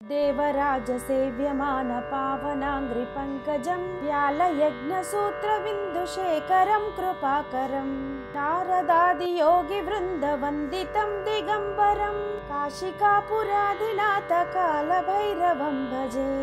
देवराजसेव्यमान पावनाङ्घ्रिपङ्कजं व्यालयज्ञसूत्रबिन्दुशेखरं कृपाकरं नारदादियोगिवृन्दवन्दितं दिगम्बरं काशिकापुराधिनाथ कालभैरवं भजे।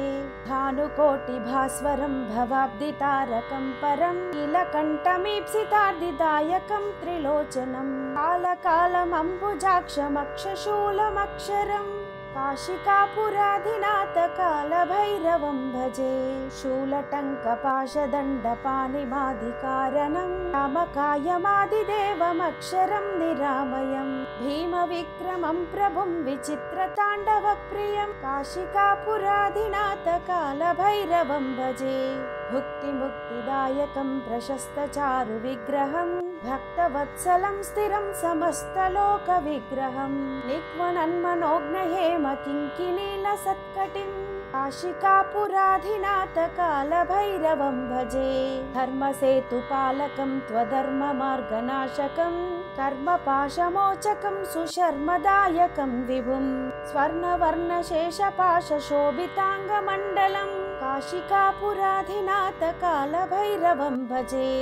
भानुकोटिभास्वरं भवाब्दितारकं परं नीलकण्ठमीप्सितार्दिदायकं त्रिलोचनं कालकालमम्बुजाक्षमक्षशूलमक्षरम् काशिकापुराधिनाथ कालभैरवं भजे। शूलटङ्कपाशदण्डपाणिमादिकारणं रामकायमादिदेवमक्षरं निरामयं भीमविक्रमं प्रभुं विचित्रताण्डवप्रियं काशिकापुराधिनाथ कालभैरवं भजे। भुक्तिमुक्तिदायकं प्रशस्तचारुविग्रहं भक्तवत्सलं स्थिरं समस्तलोकविग्रहं निक्वनन्मनोज्ञहेम किङ्किणीलसत्कटिं काशिकापुराधिनाथ कालभैरवं भजे। धर्मसेतुपालकं त्वधर्ममार्गनाशकं कर्मपाशमोचकं सुशर्मदायकं विभुं स्वर्णवर्णशेषपाशशोभिताङ्गमण्डलं काशिकापुराधिनाथ कालभैरवं भजे।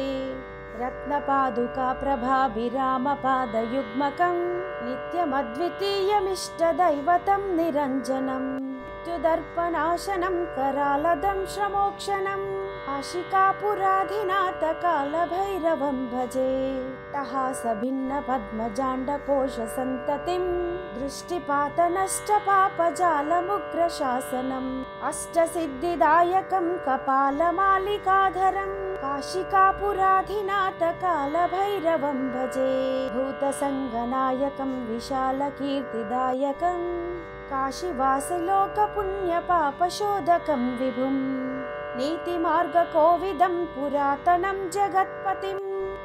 रत्नपादुका प्रभाभिरामपादयुग्मकं नित्यमद्वितीयमिष्टदैवतं निरञ्जनं मृत्युदर्पनाशनं करालदंश्रमोक्षणं काशिकापुराधिनाथ कालभैरवं भजे। टहासभिन्नपद्मजाण्डकोशसन्ततिं दृष्टिपातनष्टपापजालमुग्रशासनम् अष्टसिद्धिदायकं कपालमालिकाधरं काशिकापुराधिनाथ कालभैरवं भजे। भूतसङ्गनायकं विशालकीर्तिदायकं काशीवासलोकपुण्यपापशोधकं विभुं नीतिमार्गकोविदं पुरातनं जगत्पतिं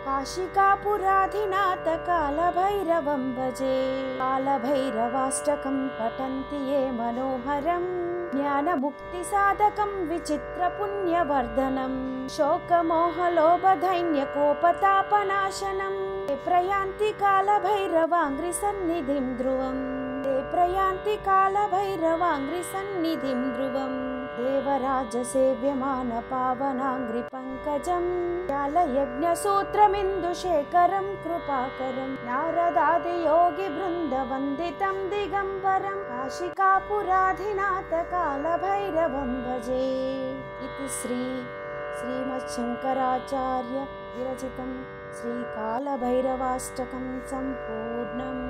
काशिकापुराधिनाथ कालभैरवं भजे। कालभैरवाष्टकं पठन्ति ये मनोहरं ज्ञानमुक्तिसाधकं विचित्रपुण्यवर्धनं शोकमोहलोभदैन्यकोपतापनाशनं ते प्रयान्ति कालभैरवाङ्घ्रिसन्निधिं ध्रुवं ते प्रयान्ति कालभैरवाङ्घ्रिसन्निधिं ध्रुवं। देवराजसेव्यमान पावनाङ्घ्रिपङ्कजं व्यालयज्ञसूत्रमिन्दुशेखरं कृपाकरं नारदादियोगिवृन्दवन्दितं दिगम्बरं काशिकापुराधिनाथ कालभैरवं भजे। इति श्रीमच्छङ्कराचार्य विरचितं श्रीकालभैरवाष्टकं सम्पूर्णम्।